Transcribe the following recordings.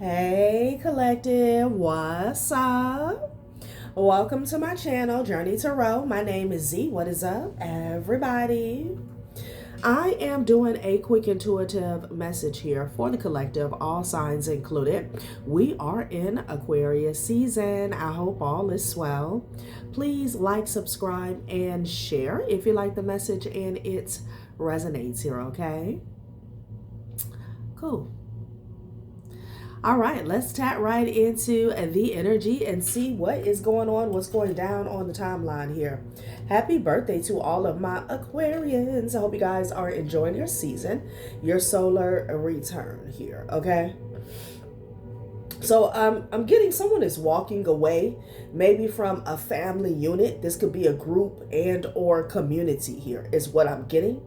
Hey collective, what's up? Welcome to my channel, Journey Tarot. My name is Z. What is up, everybody? I am doing a quick intuitive message here for the collective, all signs included. We are in Aquarius season. I hope all is well. Please like, subscribe, and share if you like the message and it resonates here, okay? Cool. All right, let's tap right into the energy and see what is going on, what's going down on the timeline here. Happy birthday to all of my Aquarians. I hope you guys are enjoying your season, your solar return here, okay? So I'm getting someone is walking away, maybe from a family unit. This could be a group and or community here is what I'm getting.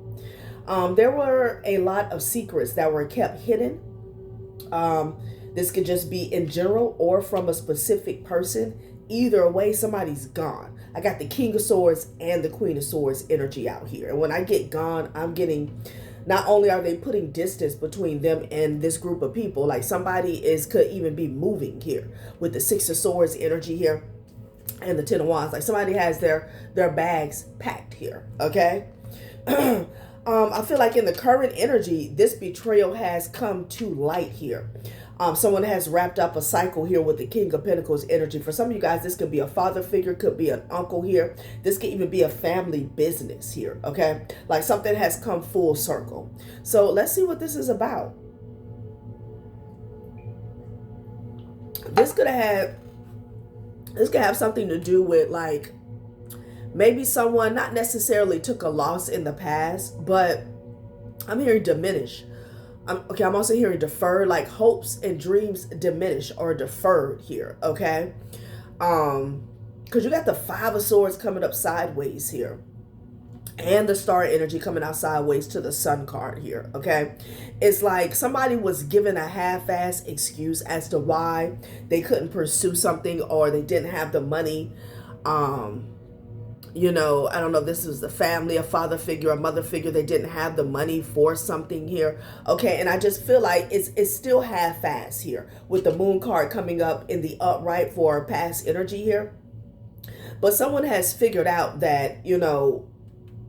There were a lot of secrets that were kept hidden. This could just be in general or from a specific person. Either way, somebody's gone. I got the King of Swords and the Queen of Swords energy out here. And when I get gone, I'm getting, not only are they putting distance between them and this group of people, like somebody could even be moving here with the Six of Swords energy here and the Ten of Wands. Like somebody has their bags packed here, okay? I feel like in the current energy, this betrayal has come to light here. Someone has wrapped up a cycle here with the King of Pentacles energy. For some of you guys, this could be a father figure, could be an uncle here. This could even be a family business here, okay? Like something has come full circle. So let's see what this is about. This could have something to do with like, maybe someone not necessarily took a loss in the past, but I'm hearing diminish. I'm also hearing deferred, like hopes and dreams diminish or deferred here, okay? Because you got the Five of Swords coming up sideways here. And the Star energy coming out sideways to the Sun card here, okay? It's like somebody was given a half-ass excuse as to why they couldn't pursue something or they didn't have the money. You know, I don't know if this is the family, a father figure, a mother figure. They didn't have the money for something here. Okay, and I just feel like it's still half-ass here with the Moon card coming up in the upright for past energy here. But someone has figured out that, you know,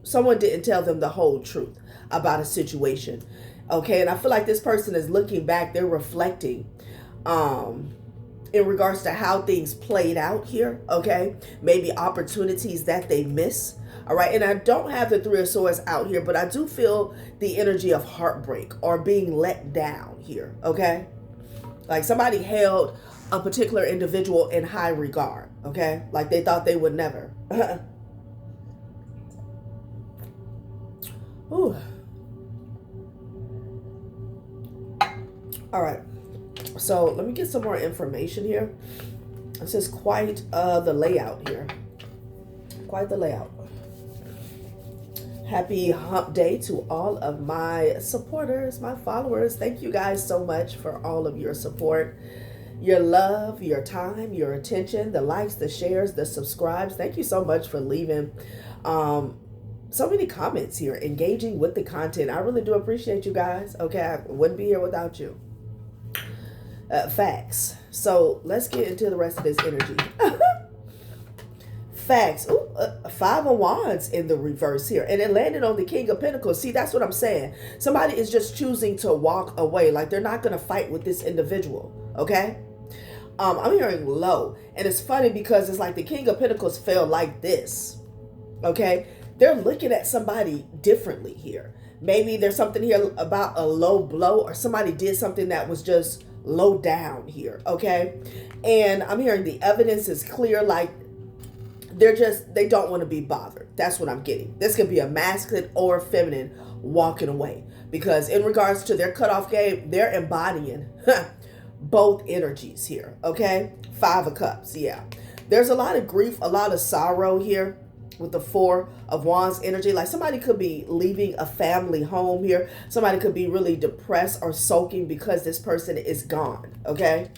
someone didn't tell them the whole truth about a situation. Okay, and I feel like this person is looking back. They're reflecting. In regards to how things played out here, okay? Maybe opportunities that they miss, all right? And I don't have the Three of Swords out here, but I do feel the energy of heartbreak or being let down here, okay? Like somebody held a particular individual in high regard, okay? Like they thought they would never. Ooh. All right. So let me get some more information here. This is quite the layout here. Quite the layout. Happy hump day to all of my supporters, my followers. Thank you guys so much for all of your support, your love, your time, your attention, the likes, the shares, the subscribes. Thank you so much for leaving so many comments here, engaging with the content. I really do appreciate you guys. Okay, I wouldn't be here without you. Facts. So let's get into the rest of this energy. Facts. Ooh, Five of Wands in the reverse here. And it landed on the King of Pentacles. See, that's what I'm saying. Somebody is just choosing to walk away. Like they're not going to fight with this individual. Okay? I'm hearing low. And it's funny because it's like the King of Pentacles fell like this. Okay? They're looking at somebody differently here. Maybe there's something here about a low blow or somebody did something that was just low down here, okay? And I'm hearing the evidence is clear, like they don't want to be bothered. That's what I'm getting. This could be a masculine or feminine walking away, because in regards to their cutoff game, they're embodying both energies here, okay? Five of Cups, yeah. There's a lot of grief, a lot of sorrow here with the Four of Wands energy. Like somebody could be leaving a family home here. Somebody could be really depressed or sulking because this person is gone, okay?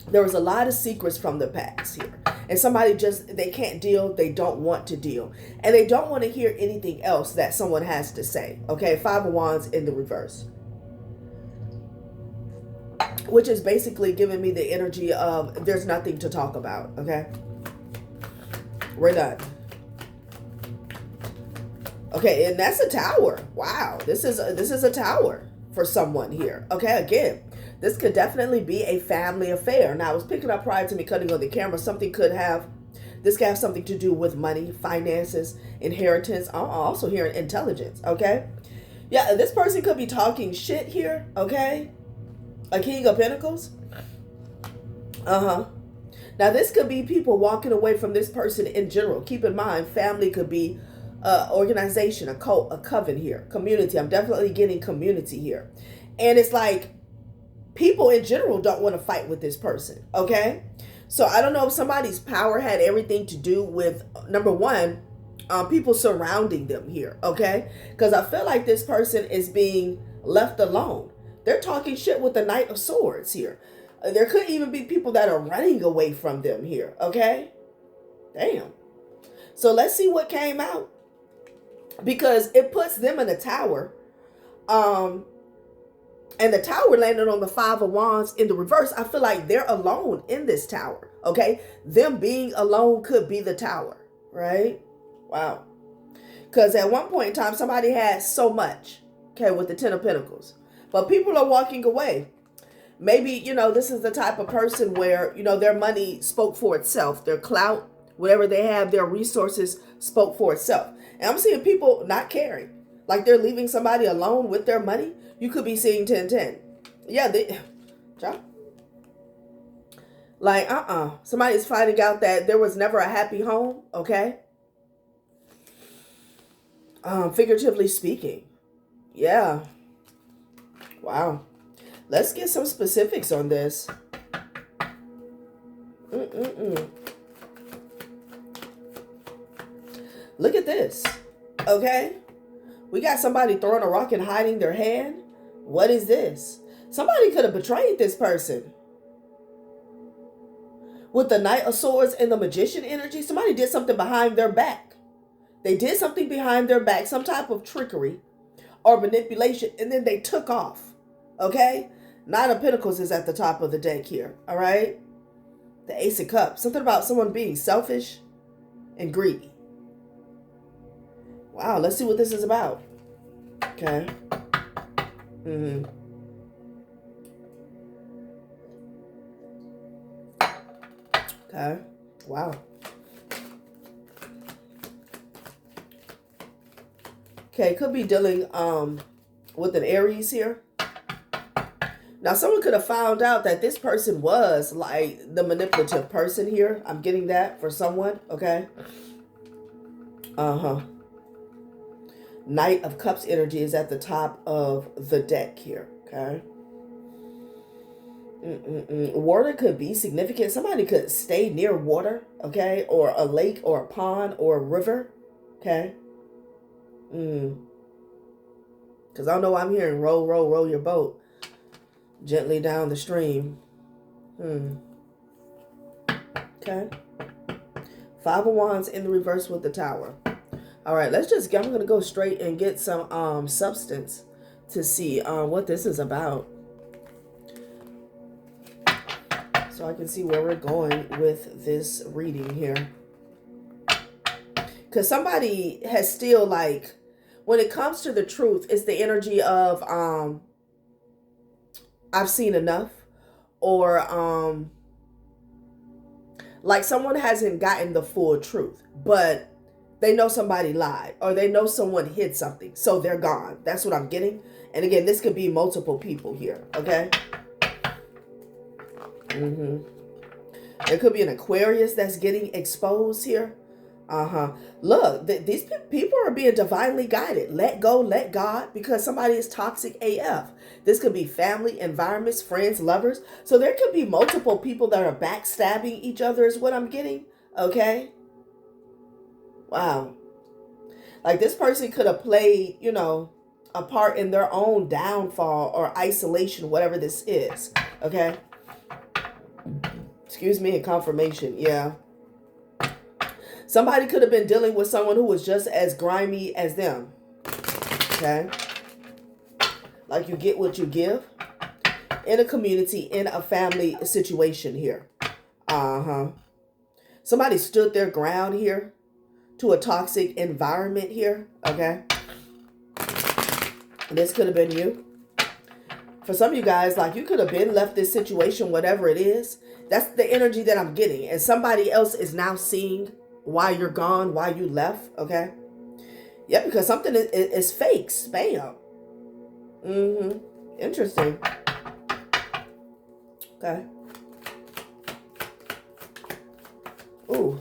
There was a lot of secrets from the past here. And somebody just, they can't deal, they don't want to deal. And they don't want to hear anything else that someone has to say, okay? Five of Wands in the reverse. which is basically giving me the energy of there's nothing to talk about. Okay, we're done. Okay, and that's a tower. Wow, this is a tower for someone here. Okay, again, this could definitely be a family affair. Now, I was picking up prior to me cutting on the camera. This could have something to do with money, finances, inheritance. I'm also hearing intelligence. Okay, yeah, this person could be talking shit here. Okay, a King of Pentacles. Now, this could be people walking away from this person in general. Keep in mind, family could be organization, a cult, a coven here, community. I'm definitely getting community here. And it's like people in general don't want to fight with this person. Okay. So I don't know if somebody's power had everything to do with, number one, people surrounding them here. Okay. Because I feel like this person is being left alone. They're talking shit with the Knight of Swords here. There could even be people that are running away from them here. Okay. Damn. So let's see what came out. Because it puts them in a tower. And the tower landed on the Five of Wands in the reverse. I feel like they're alone in this tower. Okay. Them being alone could be the tower. Right? Wow. Because at one point in time, somebody had so much. Okay. With the Ten of Pentacles. But people are walking away. Maybe, this is the type of person where, their money spoke for itself. Their clout, whatever they have, their resources spoke for itself. And I'm seeing people not caring. Like they're leaving somebody alone with their money. You could be seeing 10-10. Yeah, like, somebody's finding out that there was never a happy home, okay? Figuratively speaking. Yeah. Wow. Let's get some specifics on this. Look at this. Okay? We got somebody throwing a rock and hiding their hand. What is this? Somebody could have betrayed this person. With the Knight of Swords and the Magician energy, somebody did something behind their back. They did something behind their back, some type of trickery or manipulation, and then they took off. Okay? Nine of Pentacles is at the top of the deck here. All right? The Ace of Cups. Something about someone being selfish and greedy. Wow, let's see what this is about. Okay. Okay. Wow. Okay, could be dealing with an Aries here. Now, someone could have found out that this person was like the manipulative person here. I'm getting that for someone, okay? Knight of Cups energy is at the top of the deck here, okay? Water could be significant. Somebody could stay near water, okay? Or a lake or a pond or a river, okay? Because I know I'm hearing roll, roll, roll your boat gently down the stream. Okay. Five of Wands in the reverse with the Tower. All right, I'm going to go straight and get some substance to see what this is about. So I can see where we're going with this reading here. Because somebody has still, like, when it comes to the truth, it's the energy of I've seen enough, or like someone hasn't gotten the full truth, but they know somebody lied, or they know someone hid something, so they're gone. That's what I'm getting. And again, this could be multiple people here, okay? There could be an Aquarius that's getting exposed here. Look, these people are being divinely guided. Let go, let God, because somebody is toxic AF. This could be family, environments, friends, lovers. So there could be multiple people that are backstabbing each other is what I'm getting. Okay? Wow. Like this person could have played, you know, a part in their own downfall or isolation, whatever this is. Okay? Excuse me, and confirmation. Yeah. Somebody could have been dealing with someone who was just as grimy as them. Okay? Like you get what you give. in a community, in a family situation here. Somebody stood their ground here to a toxic environment here, okay? This could have been you. For some of you guys, like, you could have been left this situation, whatever it is. That's the energy that I'm getting. And somebody else is now seeing why you're gone, why you left, okay? Yeah, because something is fake, spam. Interesting. Okay. Ooh.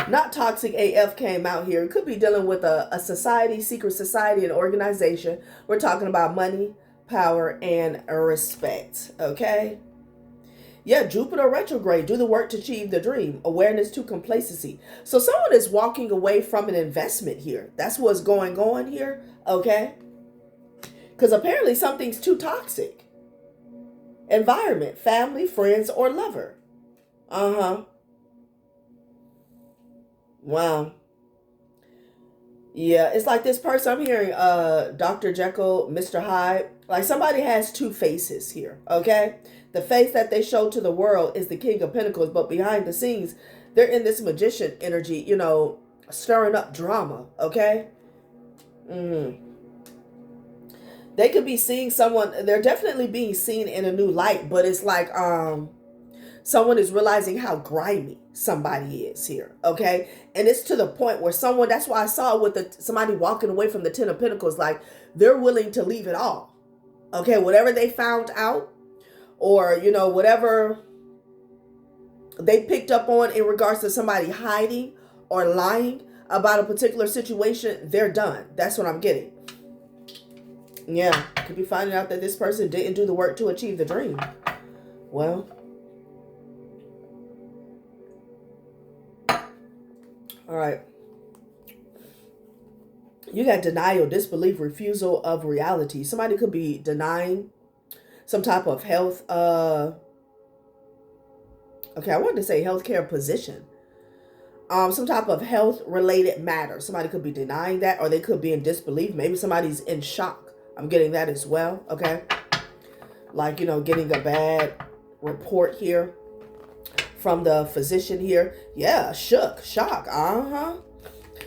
Not toxic AF came out here. It could be dealing with a society, secret society, an organization. We're talking about money, power, and respect. Okay? Yeah, Jupiter retrograde. Do the work to achieve the dream. Awareness to complacency. So someone is walking away from an investment here. That's what's going on here. Okay? Because apparently something's too toxic. Environment, family, friends, or lover. Wow. Yeah, it's like this person I'm hearing, Dr. Jekyll, Mr. Hyde. Like somebody has two faces here, okay? The face that they show to the world is the King of Pentacles, but behind the scenes, they're in this magician energy, you know, stirring up drama, okay? They could be seeing someone, they're definitely being seen in a new light, but it's like, someone is realizing how grimy somebody is here, okay? And it's to the point where someone, that's why I saw with somebody walking away from the Ten of Pentacles, like they're willing to leave it all, okay? Whatever they found out, or, you know, whatever they picked up on in regards to somebody hiding or lying about a particular situation, they're done. That's what I'm getting. Yeah, could be finding out that this person didn't do the work to achieve the dream. Well, all right. You got denial, disbelief, refusal of reality. Somebody could be denying some type of health. Okay, I wanted to say healthcare position. Some type of health related matter. Somebody could be denying that, or they could be in disbelief. Maybe somebody's in shock. I'm getting that as well. Okay. Like, you know, getting a bad report here from the physician here. Yeah, shook, shock.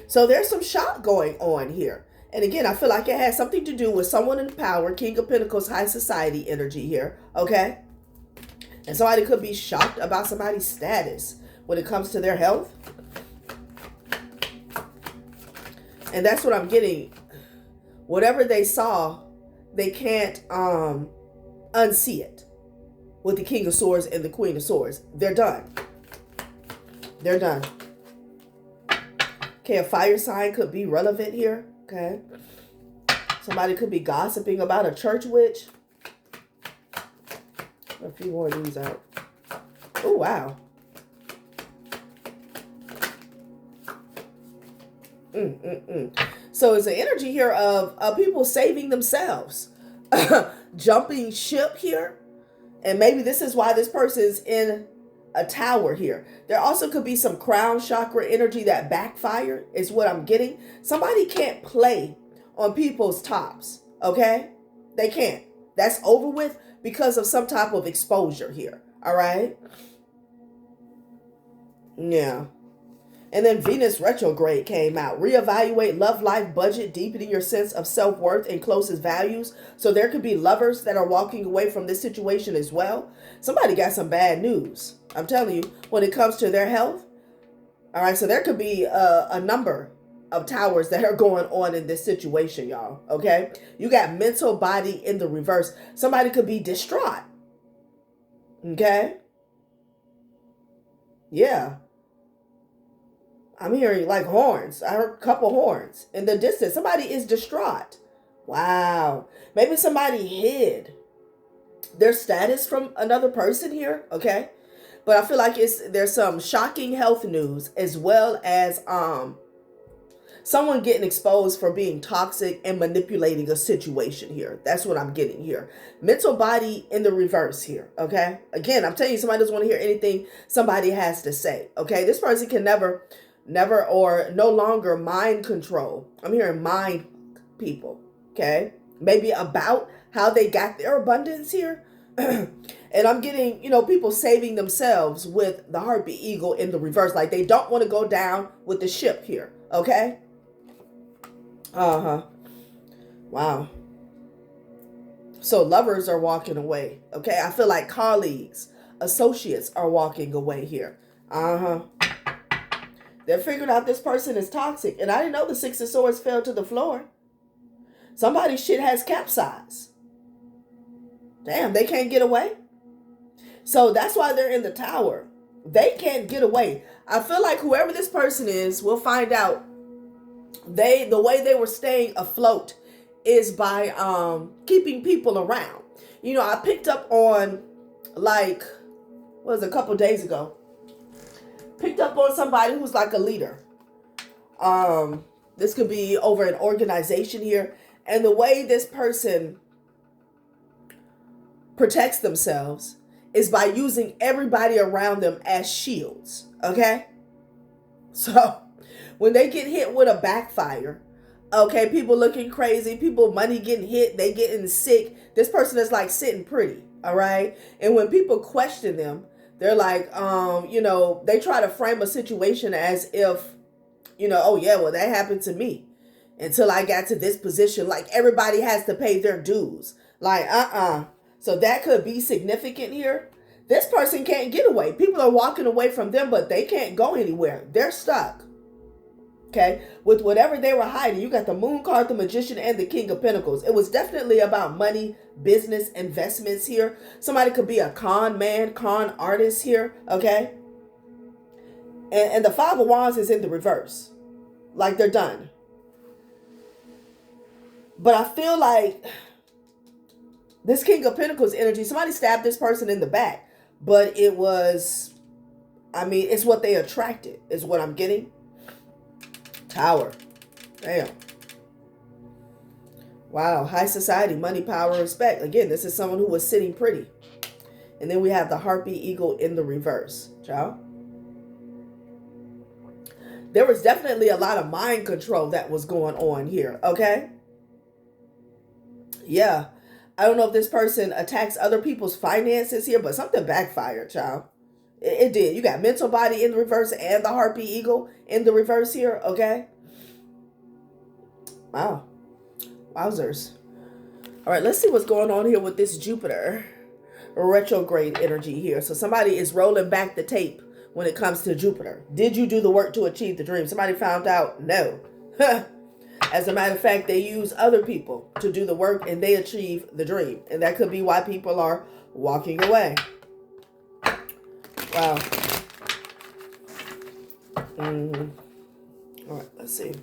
So there's some shock going on here. And again, I feel like it has something to do with someone in power, King of Pentacles, high society energy here. Okay. And somebody could be shocked about somebody's status when it comes to their health. And that's what I'm getting. Whatever they saw, they can't unsee it. With the King of Swords and the Queen of Swords. They're done. They're done. Okay, a fire sign could be relevant here. Okay. Somebody could be gossiping about a church witch. A few more of these out. Oh, wow. So it's an energy here of people saving themselves. Jumping ship here. And maybe this is why this person's in a tower here. There also could be some crown chakra energy that backfired is what I'm getting. Somebody can't play on people's tops, okay? They can't. That's over with because of some type of exposure here, all right? Yeah. And then Venus retrograde came out. Reevaluate love life budget, deepening your sense of self-worth and closest values. So there could be lovers that are walking away from this situation as well. Somebody got some bad news. I'm telling you, when it comes to their health. All right, so there could be a number of towers that are going on in this situation, y'all. Okay? You got mental body in the reverse. Somebody could be distraught. Okay? Yeah. I'm hearing like horns. I heard a couple horns in the distance. Somebody is distraught. Wow. Maybe somebody hid their status from another person here. Okay. But I feel like there's some shocking health news as well as someone getting exposed for being toxic and manipulating a situation here. That's what I'm getting here. Mental body in the reverse here. Okay. Again, I'm telling you, somebody doesn't want to hear anything somebody has to say. Okay. This person can never or no longer mind control. I'm hearing mind people, okay? Maybe about how they got their abundance here. And I'm getting, people saving themselves with the Harpy Eagle in the reverse. Like they don't want to go down with the ship here. Okay? Uh-huh. Wow. So lovers are walking away. Okay? I feel like colleagues, associates are walking away here. Uh-huh. They're figuring out this person is toxic. And I didn't know the Six of Swords fell to the floor. Somebody's shit has capsized. Damn, they can't get away. So that's why they're in the tower. They can't get away. I feel like whoever this person is, we'll find out. The way they were staying afloat is by keeping people around. I picked up on, like, what was it, a couple days ago? Picked up on somebody who's like a leader. This could be over an organization here. And the way this person protects themselves is by using everybody around them as shields. Okay? So when they get hit with a backfire, okay, people looking crazy, people, money getting hit, they getting sick, this person is like sitting pretty. All right? And when people question them, they're like, they try to frame a situation as if, oh yeah, well that happened to me until I got to this position. Like everybody has to pay their dues. Like, So that could be significant here. This person can't get away. People are walking away from them, but they can't go anywhere. They're stuck. Okay? With whatever they were hiding. You got the Moon card, the Magician, and the King of Pentacles. It was definitely about money, business, investments here. Somebody could be a con man, con artist here. Okay? And the Five of Wands is in the reverse. Like they're done. But I feel like this King of Pentacles energy, somebody stabbed this person in the back. But it was, it's what they attracted, is what I'm getting. Tower. Damn. Wow. High society, money, power, respect. Again, this is someone who was sitting pretty. And then we have the Harpy Eagle in the reverse. Ciao. There was definitely a lot of mind control that was going on here. Okay? Yeah. I don't know if this person attacks other people's finances here, but something backfired, child. It did. You got mental body in the reverse and the Harpy Eagle in the reverse here, okay? Wow. Wowzers. All right, let's see what's going on here with this Jupiter retrograde energy here. So somebody is rolling back the tape when it comes to Jupiter. Did you do the work to achieve the dream? Somebody found out? No. As a matter of fact, they use other people to do the work and they achieve the dream. And that could be why people are walking away. Wow. All right, let's see.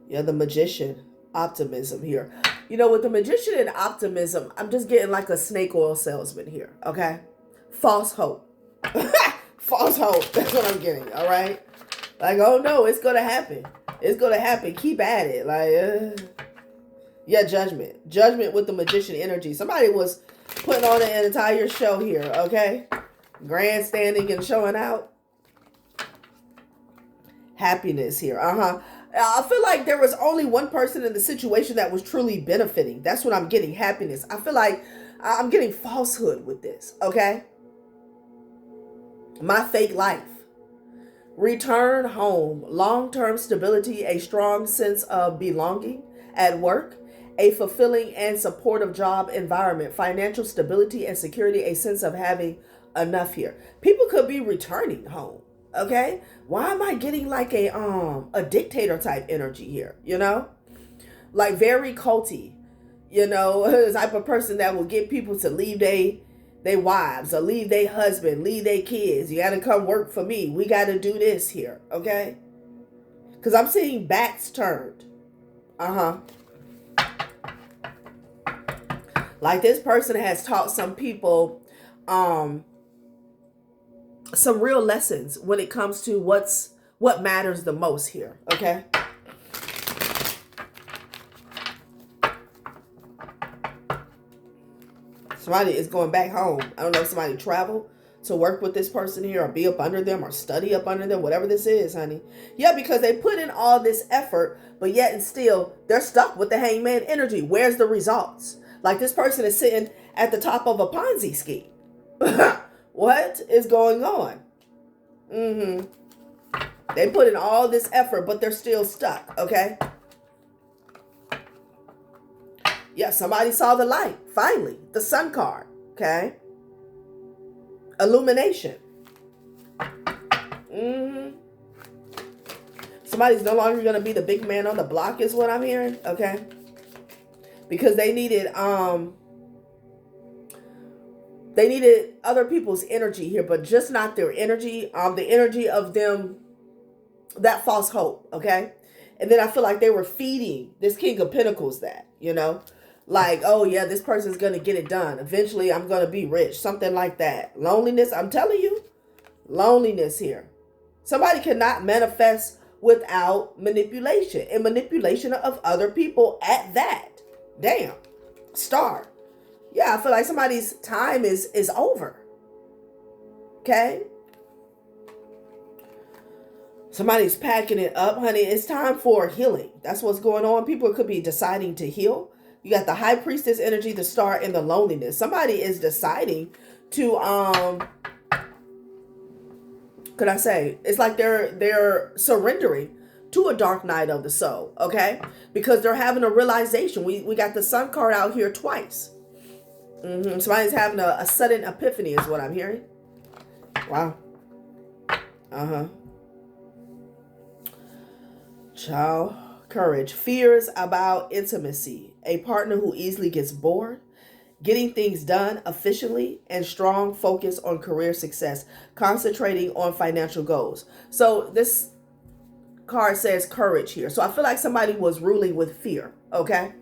Yeah, the Magician. Optimism here. With the Magician and optimism, I'm just getting like a snake oil salesman here. Okay? False hope. False hope. That's what I'm getting. All right? Like, oh no, it's going to happen. It's going to happen. Keep at it. Like, yeah, judgment. Judgment with the Magician energy. Somebody was putting on an entire show here, okay? Grandstanding and showing out. Happiness here. I feel like there was only one person in the situation that was truly benefiting. That's what I'm getting. Happiness. I feel like I'm getting falsehood with this, okay? My fake life. Return home, long-term stability, a strong sense of belonging at work, a fulfilling and supportive job environment, financial stability and security, a sense of having enough here. People could be returning home, okay? Why am I getting like a dictator type energy here, Like very culty, the type of person that will get people to leave they wives or leave their husband, leave their kids. You got to come work for me. We got to do this here, okay? Because I'm seeing backs turned. Like this person has taught some people some real lessons when it comes to what matters the most here, okay? Somebody is going back home. I don't know if somebody traveled to work with this person here or be up under them or study up under them, whatever this is, honey. Yeah, because they put in all this effort, but yet and still they're stuck with the hangman energy. Where's the results? Like this person is sitting at the top of a Ponzi scheme. What is going on? They put in all this effort, but they're still stuck, okay? Yeah, somebody saw the light, finally. The sun card, okay? Illumination. Somebody's no longer going to be the big man on the block is what I'm hearing, okay? Because they needed other people's energy here, but just not their energy, the energy of them, that false hope, okay? And then I feel like they were feeding this King of Pentacles that, you know, like, oh yeah, this person's going to get it done. Eventually I'm going to be rich, something like that. Loneliness, I'm telling you, loneliness here. Somebody cannot manifest without manipulation, and manipulation of other people at that. Damn. Star. Yeah, I feel like somebody's time is over. Okay? Somebody's packing it up, honey. It's time for healing. That's what's going on. People could be deciding to heal. You got the High Priestess energy, the Star, and the loneliness. Somebody is deciding to could I say, it's like they're surrendering to a dark night of the soul, okay? Because they're having a realization. We got the Sun card out here twice. Somebody's having a sudden epiphany is what I'm hearing. Wow. Child, courage. Fears about intimacy. A partner who easily gets bored. Getting things done efficiently, and strong focus on career success. Concentrating on financial goals. So this card says courage here. So I feel like somebody was ruling with fear, okay?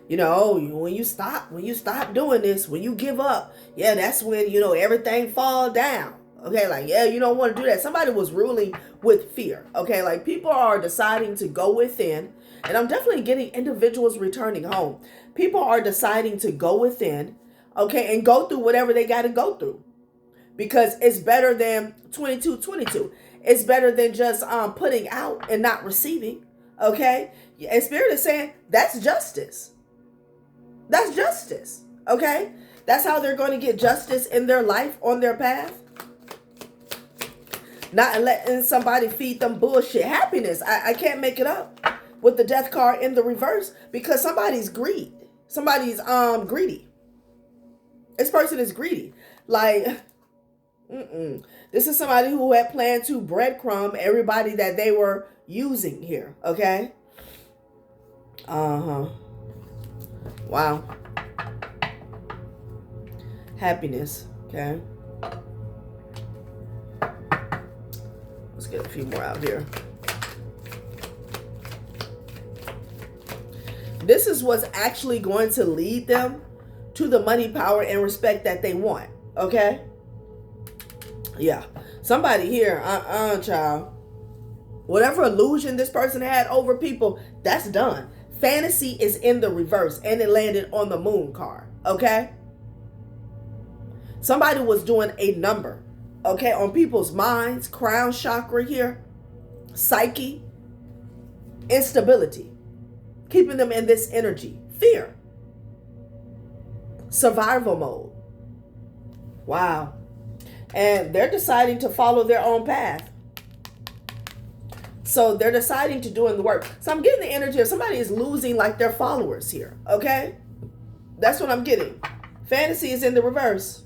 You know, when you stop doing this, when you give up, yeah, that's when, you know, everything fall down. Okay, like, yeah, you don't want to do that. Somebody was ruling with fear. Okay, like people are deciding to go within, and I'm definitely getting individuals returning home. People are deciding to go within, okay, and go through whatever they got to go through. Because it's better than 2222. It's better than just putting out and not receiving, okay? And Spirit is saying that's justice. That's justice, okay? That's how they're going to get justice in their life, on their path. Not letting somebody feed them bullshit. Happiness, I can't make it up with the Death card in the reverse because somebody's greedy. Somebody's greedy. This person is greedy. Like, this is somebody who had planned to breadcrumb everybody that they were using here, okay? Wow. Happiness, okay? Let's get a few more out here. This is what's actually going to lead them to the money, power, and respect that they want, okay? Yeah. Somebody here, child. Whatever illusion this person had over people, that's done. Fantasy is in the reverse, and it landed on the Moon card, okay? Somebody was doing a number, okay, on people's minds, crown chakra here, psyche, instability, keeping them in this energy, fear, survival mode. Wow. And they're deciding to follow their own path. So they're deciding to doing the work. So I'm getting the energy of somebody is losing like their followers here, okay? That's what I'm getting. Fantasy is in the reverse.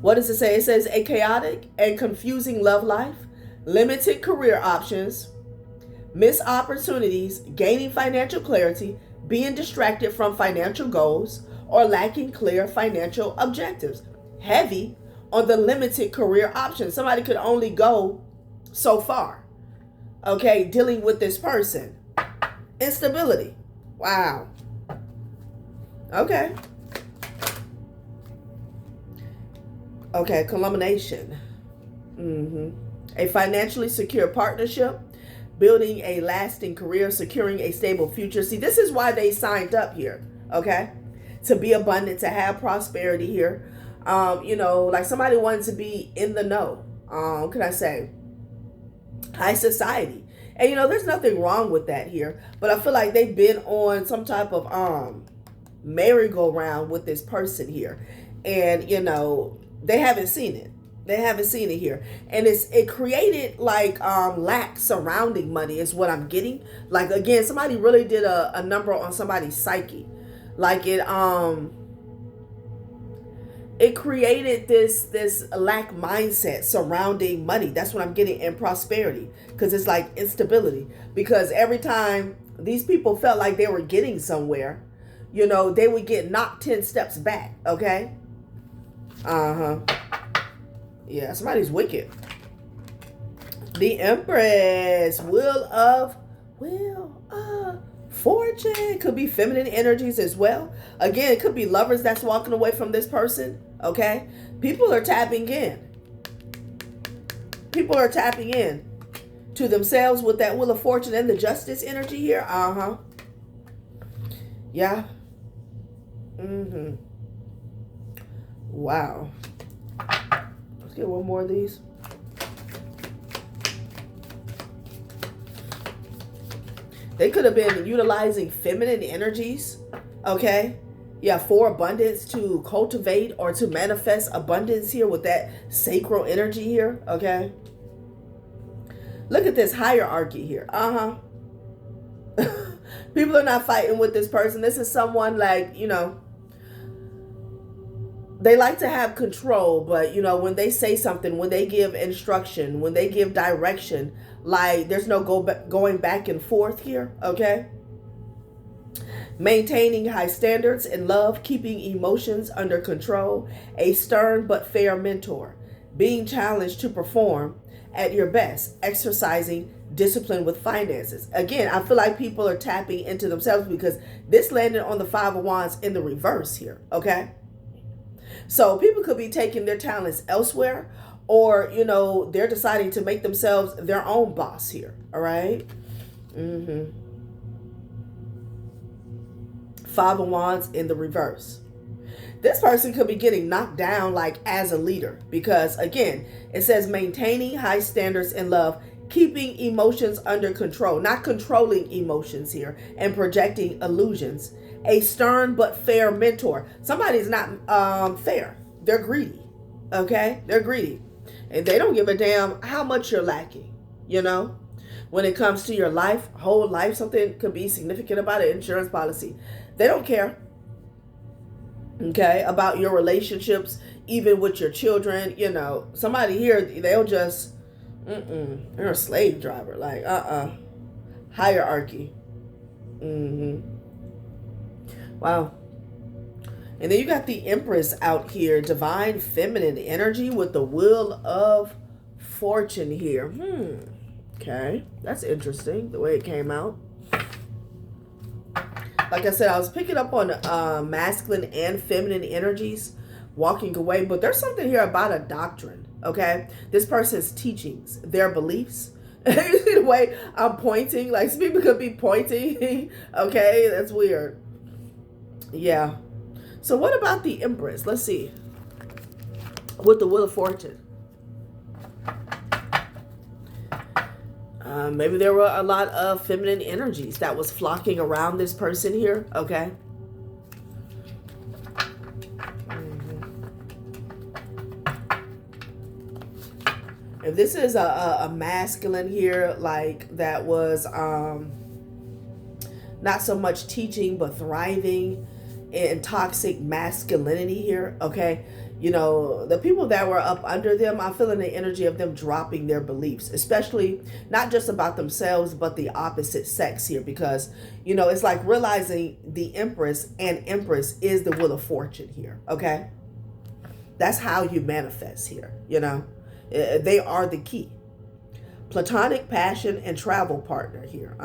What does it say? It says a chaotic and confusing love life, limited career options, missed opportunities, gaining financial clarity, being distracted from financial goals, or lacking clear financial objectives. Heavy on the limited career options. Somebody could only go so far. Okay, dealing with this person. Instability. Wow. Okay. Okay, culmination. A financially secure partnership, building a lasting career, securing a stable future. See, this is why they signed up here, okay? to be abundant, to have prosperity here. You know, like somebody wanted to be in the know. Can I say high society? And you know, there's nothing wrong with that here, but I feel like they've been on some type of merry-go-round with this person here, and you know, they haven't seen it. They haven't seen it here, and it created like lack surrounding money is what I'm getting. Like again, somebody really did a number on somebody's psyche, like it created this lack mindset surrounding money. That's what I'm getting in prosperity, because it's like instability. Because every time these people felt like they were getting somewhere, you know, they would get knocked 10 steps back. Okay. Yeah, somebody's wicked. The Empress, Wheel of Fortune. Could be feminine energies as well. Again, it could be lovers that's walking away from this person. Okay, people are tapping in. People are tapping in to themselves with that Wheel of Fortune and the Justice energy here. Yeah. Wow. Let's get one more of these. They could have been utilizing feminine energies, okay? Yeah, for abundance, to cultivate or to manifest abundance here with that sacral energy here, okay? Look at this hierarchy here. People are not fighting with this person. This is someone like, you know, they like to have control, but you know, when they say something, when they give instruction, when they give direction, like there's no going back and forth here, okay? Maintaining high standards in love, keeping emotions under control, a stern but fair mentor, being challenged to perform at your best, exercising discipline with finances. Again, I feel like people are tapping into themselves, because this landed on the Five of Wands in the reverse here, okay? So people could be taking their talents elsewhere, or, you know, they're deciding to make themselves their own boss here. All right. Five of Wands in the reverse. This person could be getting knocked down like as a leader, because again, it says maintaining high standards in love, keeping emotions under control, not controlling emotions here, and projecting illusions. A stern but fair mentor. Somebody's not fair. They're greedy. Okay? They're greedy. And they don't give a damn how much you're lacking. You know? When it comes to your life, whole life, something could be significant about an insurance policy. They don't care. Okay? About your relationships, even with your children. You know, somebody here, they'll just, they're a slave driver. Like, hierarchy. Wow. And then you got the Empress out here, divine feminine energy with the Wheel of Fortune here. Okay, that's interesting the way it came out. Like I said, I was picking up on masculine and feminine energies walking away, but there's something here about a doctrine. Okay, this person's teachings, their beliefs. You see the way I'm pointing? Like, some people could be pointing. Okay, that's weird. Yeah. So what about the Empress? Let's see. With the Wheel of Fortune. Maybe there were a lot of feminine energies that was flocking around this person here. Okay. If this is a masculine here, like that was not so much teaching, but thriving in toxic masculinity here, okay? You know, the people that were up under them, I'm feeling the energy of them dropping their beliefs, especially not just about themselves, but the opposite sex here, because, you know, it's like realizing the Empress is the Wheel of Fortune here, okay? That's how you manifest here, you know? They are the key. Platonic passion and travel partner here,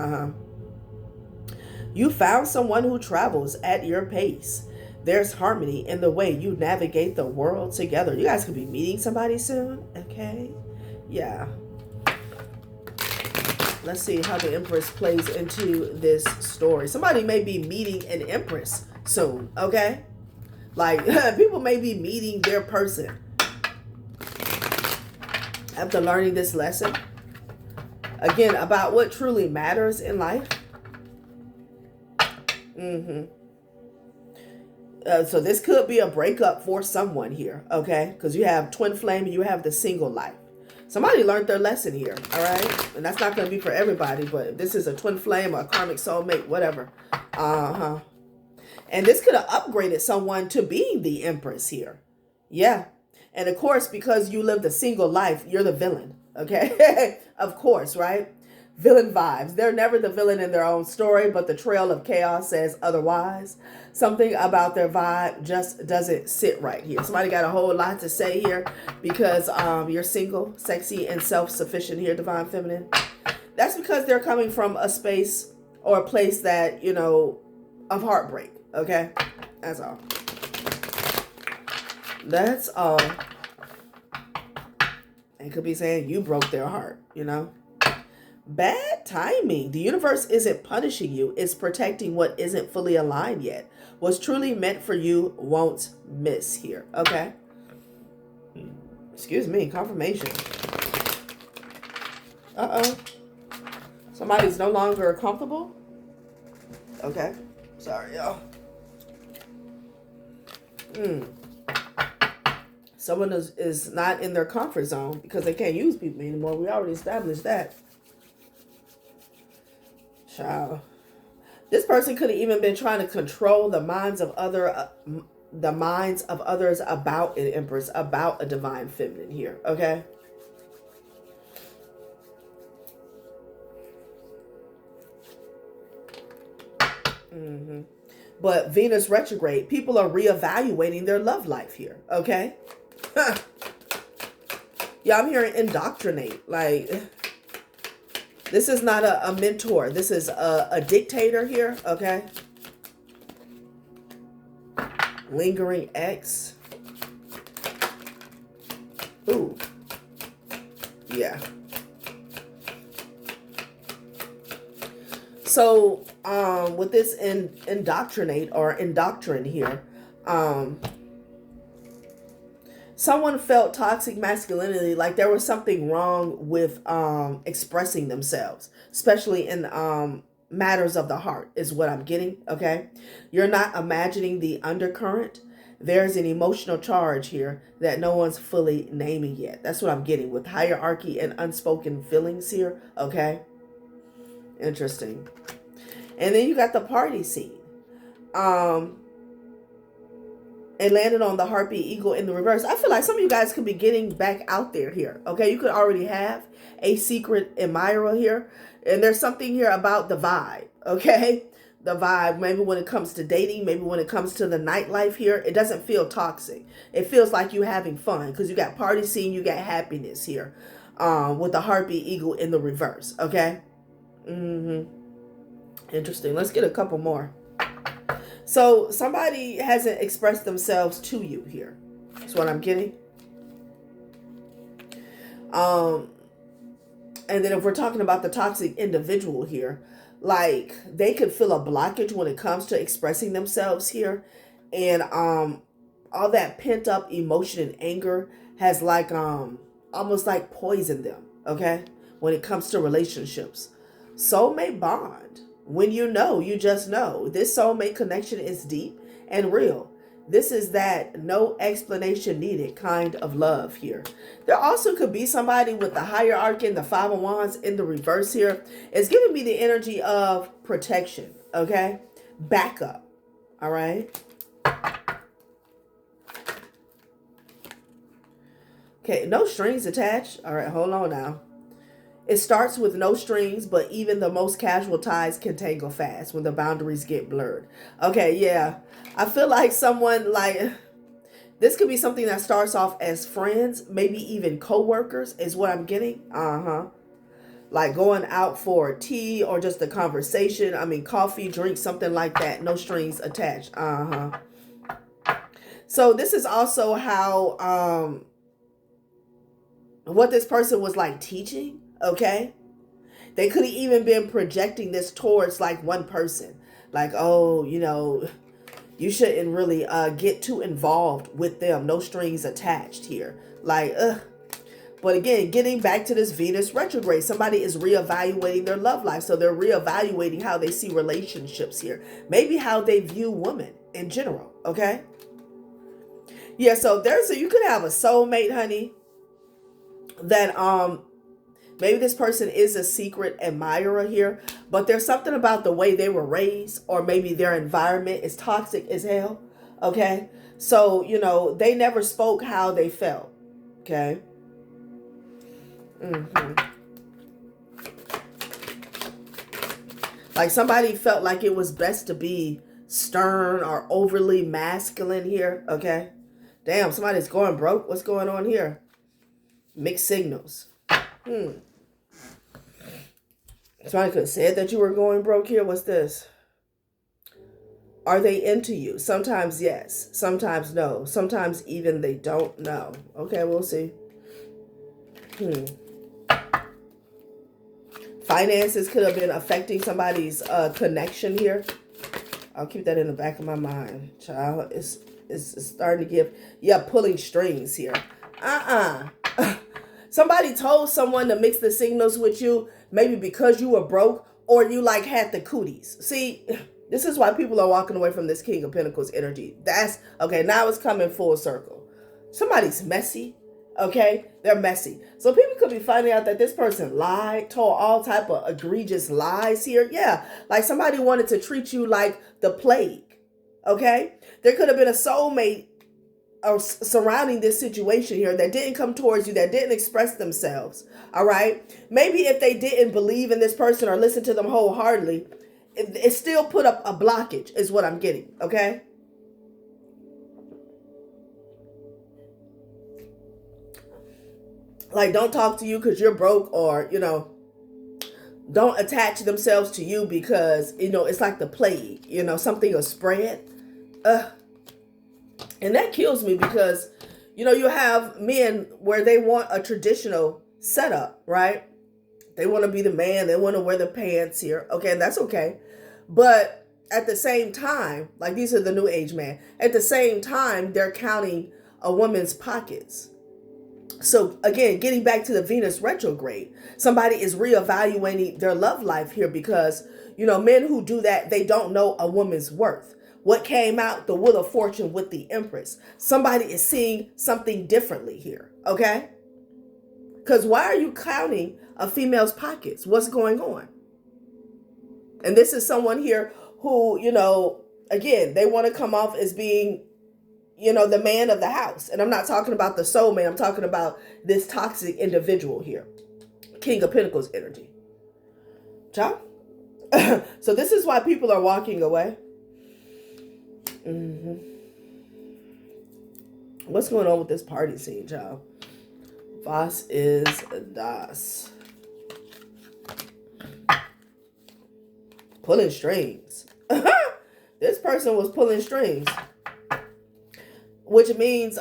You found someone who travels at your pace. There's harmony in the way you navigate the world together. You guys could be meeting somebody soon, okay? Yeah. Let's see how the Empress plays into this story. Somebody may be meeting an Empress soon, okay? Like, people may be meeting their person after learning this lesson. Again, about what truly matters in life. So this could be a breakup for someone here, okay? Because you have twin flame and you have the single life. Somebody learned their lesson here, all right? And that's not going to be for everybody, but this is a twin flame or a karmic soulmate, whatever. And this could have upgraded someone to being the empress here. Yeah. And of course, because you lived a single life, you're the villain, okay? Of course, right? Villain vibes. They're never the villain in their own story, but the trail of chaos says otherwise. Something about their vibe just doesn't sit right here. Somebody got a whole lot to say here because you're single, sexy, and self-sufficient here, Divine Feminine. That's because they're coming from a space or a place that, you know, of heartbreak, okay? That's all. That's all. It could be saying you broke their heart, you know? Bad timing. The universe isn't punishing you. It's protecting what isn't fully aligned yet. What's truly meant for you won't miss here. Okay? Excuse me. Confirmation. Uh-oh. Somebody's no longer comfortable? Okay. Sorry, y'all. Someone is not in their comfort zone because they can't use people anymore. We already established that. Child. This person could have even been trying to control the minds of others about an empress, about a divine feminine here, okay? But Venus retrograde, people are reevaluating their love life here, okay? Yeah, I'm hearing indoctrinate, like... This is not a mentor. This is a dictator here, okay? Lingering ex. Ooh. Yeah. So, with this indoctrinate or indoctrine here, someone felt toxic masculinity, like there was something wrong with expressing themselves, especially in matters of the heart is what I'm getting, okay? You're not imagining the undercurrent. There's an emotional charge here that no one's fully naming yet. That's what I'm getting with hierarchy and unspoken feelings here, okay? Interesting. And then you got the party scene. And landed on the harpy eagle in the reverse. I feel like some of you guys could be getting back out there here. Okay, you could already have a secret admirer here. And there's something here about the vibe. Okay, the vibe. Maybe when it comes to dating, maybe when it comes to the nightlife here, it doesn't feel toxic. It feels like you having fun because you got party scene, you got happiness here with the harpy eagle in the reverse. Okay. Interesting. Let's get a couple more. So somebody hasn't expressed themselves to you here. That's what I'm getting. And then if we're talking about the toxic individual here, like they could feel a blockage when it comes to expressing themselves here. And all that pent up emotion and anger has like almost like poisoned them, okay? When it comes to relationships. Soulmate bond. When you know, you just know. This soulmate connection is deep and real. This is that no explanation needed kind of love here. There also could be somebody with the hierarchy and the Five of Wands in the reverse here. It's giving me the energy of protection, okay? Backup, all right? Okay, no strings attached. All right, hold on now. It starts with no strings, but even the most casual ties can tangle fast when the boundaries get blurred. Okay, yeah. I feel like someone like... This could be something that starts off as friends, maybe even co-workers is what I'm getting. Like going out for tea or just a conversation. I mean, coffee, drink, something like that. No strings attached. So this is also how... what this person was like teaching. Okay, they could have even been projecting this towards like one person, like, oh, you know, You shouldn't really get too involved with them. No strings attached here. Like, ugh. But again, getting back to this Venus retrograde, somebody is reevaluating their love life. So they're reevaluating how they see relationships here. Maybe how they view women in general, okay? Yeah, so you could have a soulmate, honey, that maybe this person is a secret admirer here, but there's something about the way they were raised, or maybe their environment is toxic as hell, okay? So, you know, they never spoke how they felt, okay? Like somebody felt like it was best to be stern or overly masculine here, okay? Damn, somebody's going broke. What's going on here? Mixed signals. Somebody could have said that you were going broke here. What's this? Are they into you? Sometimes yes, sometimes no. Sometimes even they don't know. Okay, we'll see. Finances could have been affecting somebody's connection here. I'll keep that in the back of my mind. Child, it's starting to give, pulling strings here. Somebody told someone to mix the signals with you, maybe because you were broke or you like had the cooties. See, this is why people are walking away from this King of Pentacles energy. That's, okay, now it's coming full circle. Somebody's messy, okay? They're messy. So people could be finding out that this person lied, told all type of egregious lies here. Yeah, like somebody wanted to treat you like the plague, okay? There could have been a soulmate surrounding this situation here that didn't come towards you, that didn't express themselves, all right? Maybe if they didn't believe in this person or listen to them wholeheartedly, it still put up a blockage is what I'm getting, okay? Like, don't talk to you because you're broke, or, you know, don't attach themselves to you because, you know, it's like the plague, you know, something will spread. And that kills me because, you know, you have men where they want a traditional setup, right? They want to be the man. They want to wear the pants here. Okay, and that's okay. But at the same time, like these are the new age men. At the same time, they're counting a woman's pockets. So again, getting back to the Venus retrograde, somebody is reevaluating their love life here because, you know, men who do that, they don't know a woman's worth. What came out? The Wheel of Fortune with the Empress. Somebody is seeing something differently here, okay? Because why are you counting a female's pockets? What's going on? And this is someone here who, you know, again, they want to come off as being, you know, the man of the house. And I'm not talking about the soulmate. I'm talking about this toxic individual here. King of Pentacles energy. Child? So this is why people are walking away. What's going on with this party scene, child? Was ist das? Pulling strings. This person was pulling strings. Which means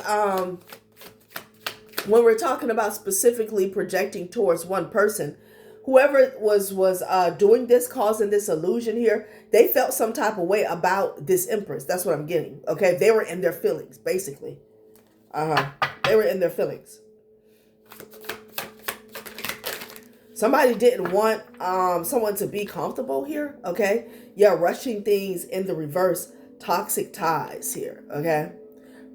when we're talking about specifically projecting towards one person, whoever was doing this, causing this illusion here, they felt some type of way about this Empress. That's what I'm getting. Okay, they were in their feelings, basically. They were in their feelings. Somebody didn't want someone to be comfortable here. Okay, yeah, rushing things in the reverse. Toxic ties here. Okay,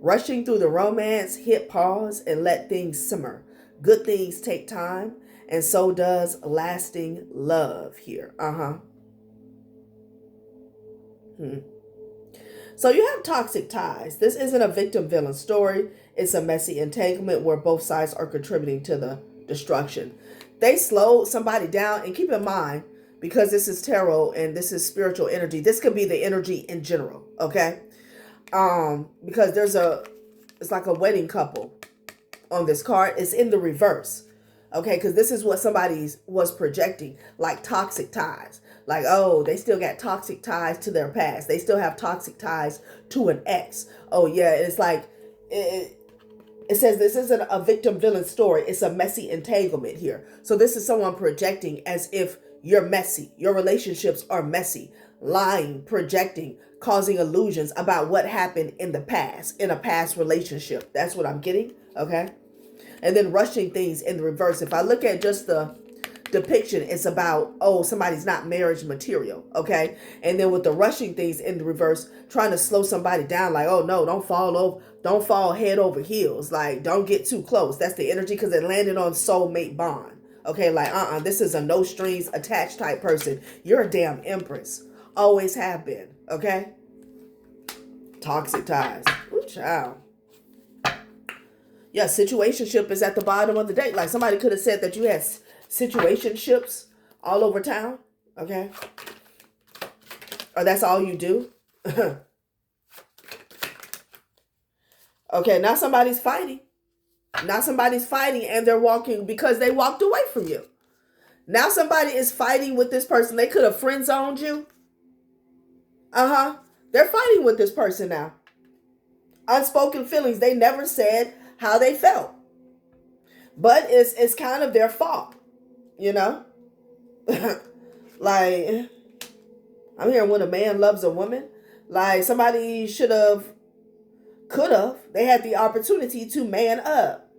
rushing through the romance. Hit pause and let things simmer. Good things take time. And so does lasting love here. So you have toxic ties. This isn't a victim-villain story. It's a messy entanglement where both sides are contributing to the destruction. They slowed somebody down. And keep in mind, because this is tarot and this is spiritual energy, this could be the energy in general, okay? Because it's like a wedding couple on this card. It's in the reverse. Okay, because this is what somebody was projecting, like toxic ties. Like, oh, they still got toxic ties to their past. They still have toxic ties to an ex. Oh, yeah, it's like, it says this isn't a victim-villain story. It's a messy entanglement here. So this is someone projecting as if you're messy. Your relationships are messy. Lying, projecting, causing illusions about what happened in the past, in a past relationship. That's what I'm getting, okay? And then rushing things in the reverse. If I look at just the depiction, it's about, oh, somebody's not marriage material, okay? And then with the rushing things in the reverse, trying to slow somebody down, like, oh no, don't fall head over heels, like don't get too close. That's the energy, because it landed on soulmate bond, okay? Like, this is a no strings attached type person. You're a damn empress, always have been, okay? Toxic ties. Ooh, child. Yeah, situationship is at the bottom of the deck. Like somebody could have said that you had situationships all over town, okay? Or that's all you do. Okay, now somebody's fighting. Now somebody's fighting and they're walking because they walked away from you. Now somebody is fighting with this person. They could have friend zoned you. They're fighting with this person now. Unspoken feelings. They never said how they felt. But it's kind of their fault, you know? Like, I'm hearing when a man loves a woman, like somebody could have, they had the opportunity to man up.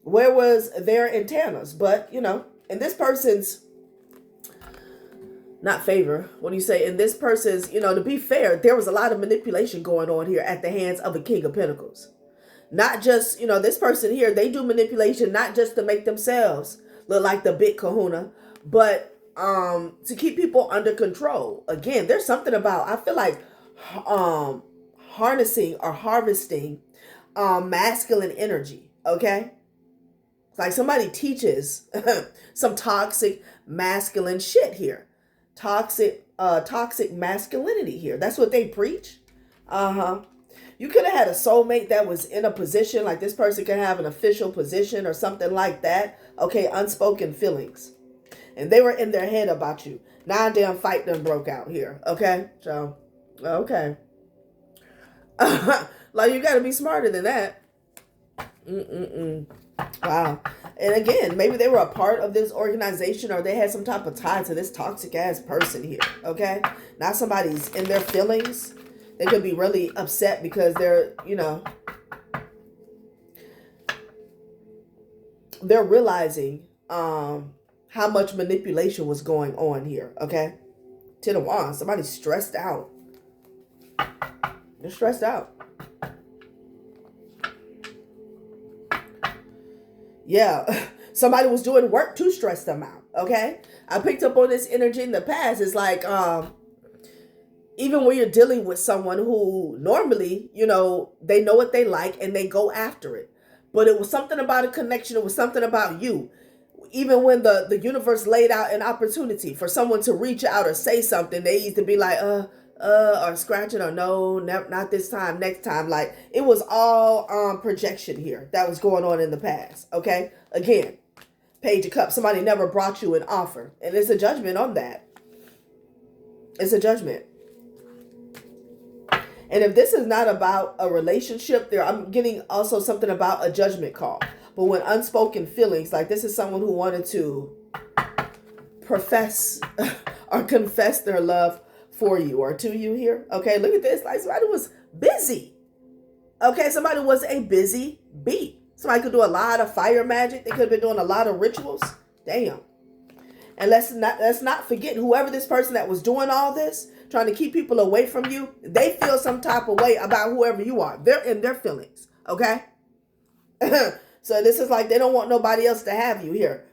Where was their antennas? But, you know, in this person's, not favor, what do you say? In this person's, you know, to be fair, there was a lot of manipulation going on here at the hands of a King of Pentacles. Not just, you know, this person here, they do manipulation not just to make themselves look like the big kahuna, but to keep people under control. Again, there's something about, I feel like harnessing or harvesting masculine energy, okay? It's like somebody teaches some toxic masculine shit here. Toxic masculinity here. That's what they preach. You could have had a soulmate that was in a position, like this person can have an official position or something like that. Okay, unspoken feelings. And they were in their head about you. Now a damn fight done broke out here. Okay, so, okay. Like, you got to be smarter than that. Wow. And again, maybe they were a part of this organization or they had some type of tie to this toxic ass person here. Okay, now somebody's in their feelings. They could be really upset because they're, you know, they're realizing how much manipulation was going on here, okay? Ten of Wands, somebody's stressed out. They're stressed out. Yeah, somebody was doing work to stress them out, okay? I picked up on this energy in the past. It's like, even when you're dealing with someone who normally, you know, they know what they like and they go after it. But it was something about a connection. It was something about you. Even when the universe laid out an opportunity for someone to reach out or say something, they used to be like, or scratching or no, not this time, next time. Like, it was all projection here that was going on in the past. Okay. Again, Page of Cups. Somebody never brought you an offer. And it's a judgment on that. It's a judgment. And if this is not about a relationship, I'm getting also something about a judgment call. But when unspoken feelings, like this is someone who wanted to profess or confess their love for you or to you here. Okay, look at this. Like somebody was busy. Okay, somebody was a busy bee. Somebody could do a lot of fire magic. They could have been doing a lot of rituals. Damn. And let's not forget, whoever this person that was doing all this, trying to keep people away from you, they feel some type of way about whoever you are. They're in their feelings, okay? So this is like they don't want nobody else to have you here.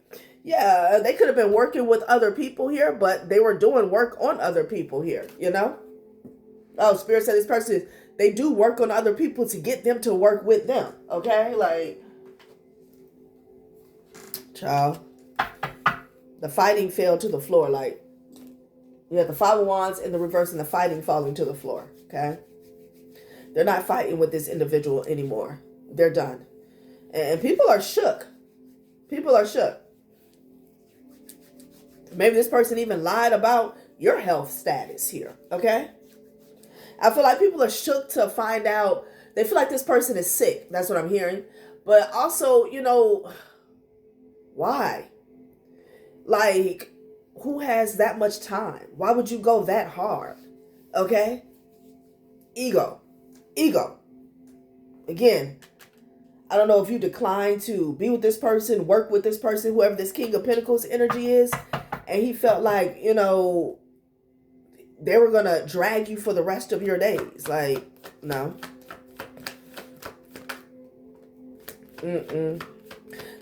Yeah, they could have been working with other people here, but they were doing work on other people here, you know? Oh, Spirit said this person, they do work on other people to get them to work with them, okay? Like, child. The fighting fell to the floor. Like, you have the Five of Wands in the reverse and the fighting falling to the floor. Okay. They're not fighting with this individual anymore. They're done. And people are shook. People are shook. Maybe this person even lied about your health status here. Okay. I feel like people are shook to find out. They feel like this person is sick. That's what I'm hearing. But also, you know, why? Like, who has that much time? Why would you go that hard? Okay? Ego. Ego. Again, I don't know if you declined to be with this person, work with this person, whoever this King of Pentacles energy is, and he felt like, you know, they were going to drag you for the rest of your days. Like, no.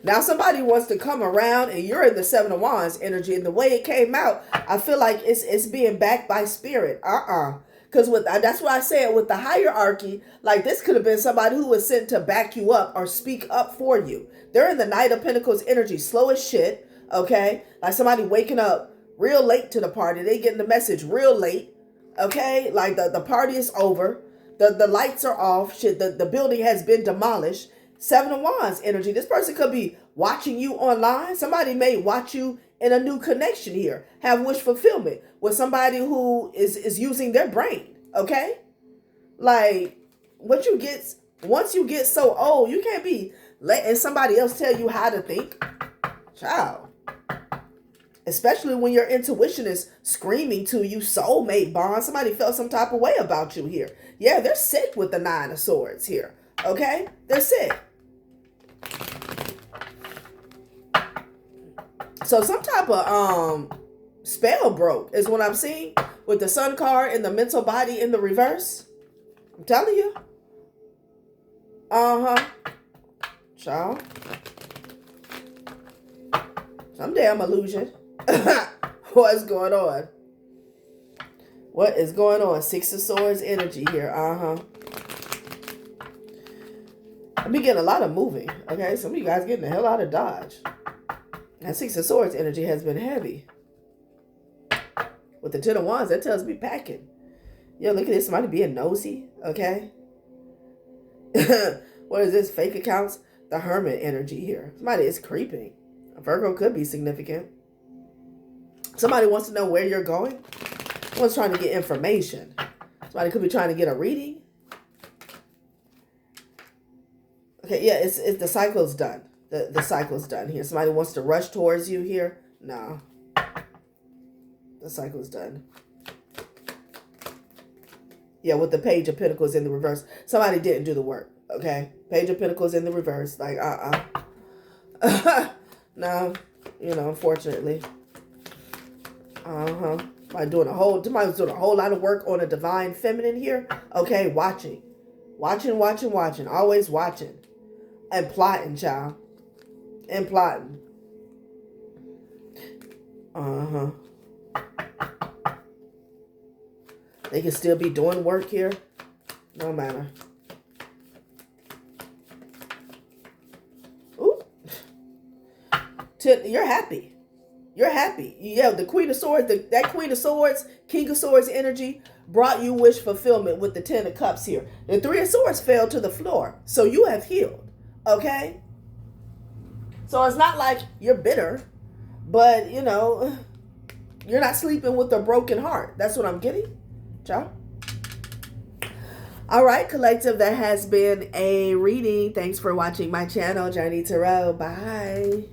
Now somebody wants to come around and you're in the Seven of Wands energy, and the way it came out, I feel like it's being backed by spirit. Because that's what I said with the hierarchy, like this could have been somebody who was sent to back you up or speak up for you. They're in the Knight of Pentacles energy, slow as shit, okay? Like somebody waking up real late to the party. They getting the message real late, okay? Like the party is over. The lights are off. Shit, the building has been demolished. Seven of Wands energy. This person could be watching you online. Somebody may watch you in a new connection here. Have wish fulfillment with somebody who is using their brain. Okay? Like, once you get so old, you can't be letting somebody else tell you how to think. Child. Especially when your intuition is screaming to you, soulmate bond. Somebody felt some type of way about you here. Yeah, they're sick with the Nine of Swords here. Okay? They're sick. So some type of spell broke is what I'm seeing with the Sun card and the mental body in the reverse. I'm telling you. Child. Some damn illusion. What's going on? What is going on? Six of Swords energy here. I've been getting a lot of moving. Okay, some of you guys getting the hell out of Dodge. That Six of Swords energy has been heavy. With the Ten of Wands, that tells me packing. Yo, look at this. Somebody being nosy. Okay. What is this? Fake accounts? The Hermit energy here. Somebody is creeping. A Virgo could be significant. Somebody wants to know where you're going. Someone's trying to get information. Somebody could be trying to get a reading. Okay, yeah, it's the cycle's done. The cycle's done here. Somebody wants to rush towards you here. No. The cycle's done. Yeah, with the Page of Pentacles in the reverse. Somebody didn't do the work. Okay? Page of Pentacles in the reverse. Like, no. You know, unfortunately. Somebody's doing a whole lot of work on a divine feminine here. Okay, watching. Watching. Always watching. And plotting, child. And plotting. They can still be doing work here. No matter. Ooh. You're happy. You're happy. Yeah, the Queen of Swords, that Queen of Swords, King of Swords energy brought you wish fulfillment with the Ten of Cups here. The Three of Swords fell to the floor. So you have healed. Okay? So it's not like you're bitter, but, you know, you're not sleeping with a broken heart. That's what I'm getting. Ciao. All right, collective, that has been a reading. Thanks for watching my channel, Journey Tarot. Bye.